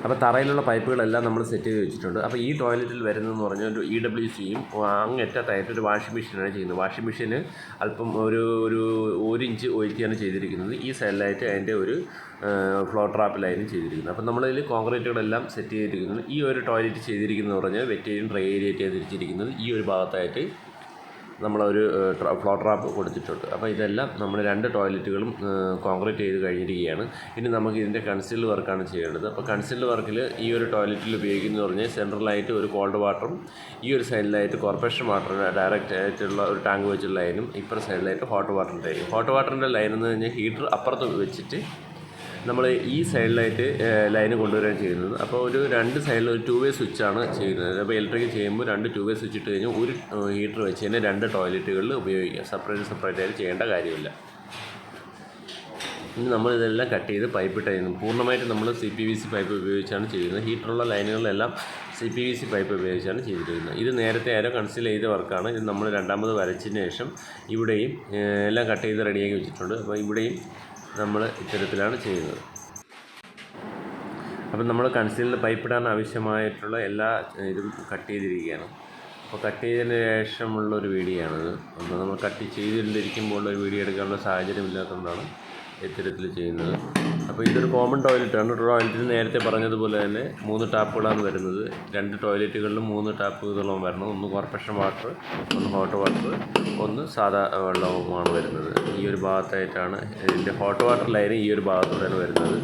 അപ്പോൾ തറയിലുള്ള പൈപ്പുകളെല്ലാം നമ്മൾ സെറ്റ് ചെയ്ത് വെച്ചിട്ടുണ്ട്. അപ്പോൾ ഈ ടോയ്ലറ്റിൽ വരുന്നതെന്ന് പറഞ്ഞാൽ ഒരു EWCയും അങ്ങേറ്റത്തായിട്ടൊരു വാഷിംഗ് മെഷീനാണ് ചെയ്യുന്നത്. വാഷിംഗ് മെഷീന് അല്പം ഒരു ഇഞ്ച് ഉയർത്തിയാണ് ചെയ്തിരിക്കുന്നത്. ഈ സൈഡിലായിട്ട് അതിൻ്റെ ഒരു ഫ്ലോ ട്രാപ്പ് ലൈനും ചെയ്തിരിക്കുന്നത്. അപ്പോൾ നമ്മളതിൽ കോൺക്രീറ്റുകളെല്ലാം സെറ്റ് ചെയ്തിരിക്കുന്നത്. ഈ ഒരു ടോയ്ലറ്റ് ചെയ്തിരിക്കുന്നത് പറഞ്ഞാൽ വെറ്റ് ഏരിയയും ഡ്രൈ ഏരിയയായിട്ട് തിരിച്ചിരിക്കുന്നത്. ഈ ഒരു ഭാഗത്തായിട്ട് നമ്മളൊരു ഫ്ലോ ട്രാപ്പ് കൊടുത്തിട്ടുണ്ട്. അപ്പോൾ ഇതെല്ലാം നമ്മൾ 2 ടോയ്ലറ്റുകളും കോൺക്രീറ്റ് ചെയ്ത് കഴിഞ്ഞിരിക്കുകയാണ്. ഇനി നമുക്ക് ഇതിൻ്റെ കൺസീൽഡ് വർക്കാണ് ചെയ്യേണ്ടത്. അപ്പോൾ കൺസീൽഡ് വർക്കിൽ ഈ ഒരു ടോയ്ലറ്റിൽ ഉപയോഗിക്കുന്നത് പറഞ്ഞാൽ സെൻട്രലായിട്ട് ഒരു കോൾഡ് വാട്ടറും ഈ ഒരു സൈഡിലായിട്ട് കോർപ്പറേഷൻ വാട്ടർ ഡയറക്റ്റ് ആയിട്ടുള്ള ഒരു ടാങ്ക് വെച്ചുള്ള ലൈനും ഇപ്പുറത്തെ സൈഡിലായിട്ട് ഹോട്ട് വാട്ടറിൻ്റെ ലൈനും. ഹോട്ട് വാട്ടറിൻ്റെ ലൈൻ എന്ന് പറഞ്ഞാൽ ഹീറ്റർ അപ്പുറത്ത് വെച്ചിട്ട് നമ്മൾ ഈ സൈഡിലായിട്ട് ലൈന് കൊണ്ടുവരികയാണ് ചെയ്യുന്നത്. അപ്പോൾ ഒരു 2 സൈഡിൽ ഒരു 2 വേ സ്വിച്ചാണ് ചെയ്യുന്നത്. അപ്പോൾ ഇലക്ട്രിക് ചെയ്യുമ്പോൾ 2 2 വേ സ്വിച്ച് ഇട്ട് കഴിഞ്ഞാൽ ഒരു ഹീറ്റർ വെച്ച് തന്നെ 2 ടോയ്ലറ്റുകളിൽ ഉപയോഗിക്കാം. സെപ്പറേറ്റ് ആയിട്ട് ചെയ്യേണ്ട കാര്യമില്ല. ഇനി നമ്മളിതെല്ലാം കട്ട് ചെയ്ത് പൈപ്പിട്ട് ചെയ്യുന്നു. പൂർണ്ണമായിട്ട് നമ്മൾ CPVC പൈപ്പ് ഉപയോഗിച്ചാണ് ചെയ്യുന്നത്. ഹീറ്ററുള്ള ലൈനുകളിലെല്ലാം CPVC പൈപ്പ് ഉപയോഗിച്ചാണ് ചെയ്തിരിക്കുന്നത്. ഇത് നേരത്തെ ആരോ കൺസീൽ ചെയ്ത വർക്കാണ്. ഇത് നമ്മൾ രണ്ടാമത് വരച്ചതിന് ശേഷം ഇവിടെയും എല്ലാം കട്ട് ചെയ്ത് റെഡിയാക്കി വെച്ചിട്ടുണ്ട്. അപ്പോൾ ഇവിടെയും നമ്മൾ ഇത്തരത്തിലാണ് ചെയ്യുന്നത്. അപ്പം നമ്മൾ കൺസീലിൽ പൈപ്പിടാൻ ആവശ്യമായിട്ടുള്ള എല്ലാ ഇതും കട്ട് ചെയ്തിരിക്കുകയാണ്. അപ്പോൾ കട്ട് ചെയ്തതിന് ശേഷമുള്ളൊരു വീഡിയോ ആണിത്. അപ്പോൾ നമ്മൾ കട്ട് ചെയ്തിരിക്കുമ്പോൾ ഒരു വീഡിയോ എടുക്കാനുള്ള സാഹചര്യം ഇല്ലാത്തതുകൊണ്ടാണ് ഇത്തരത്തിൽ ചെയ്യുന്നത്. അപ്പോൾ ഇതൊരു കോമൺ ടോയ്ലറ്റാണ്. ടോയ്ലറ്റിൽ നേരത്തെ പറഞ്ഞതുപോലെ തന്നെ 3 ടാപ്പുകളാണ് വരുന്നത്. 2 ടോയ്ലറ്റുകളിലും 3 ടാപ്പുകളും വരണം. ഒന്ന് കോർപ്പറേഷൻ വാട്ടർ, ഒന്ന് ഹോട്ട് വാട്ടർ, ഒന്ന് സാധാ വെള്ളവുമാണ് വരുന്നത്. ഈ ഒരു ഭാഗത്തായിട്ടാണ് ഇതിൻ്റെ ഹോട്ട് വാട്ടർ ലൈൻ ഈ ഒരു ഭാഗത്തൂടെയാണ് വരുന്നത്.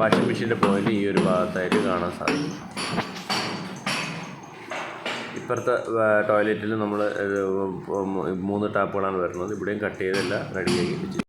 വാഷിംഗ് മെഷീൻ്റെ പോയിൻ്റ് ഈ ഒരു ഭാഗത്തായിട്ട് കാണാൻ സാധിക്കും. ഇപ്പുറത്തെ ടോയ്ലറ്റിൽ നമ്മൾ 3 ടാപ്പുകളാണ് വരുന്നത്. ഇവിടെയും കട്ട് ചെയ്തെല്ലാം റെഡിയാക്കി വെച്ചു.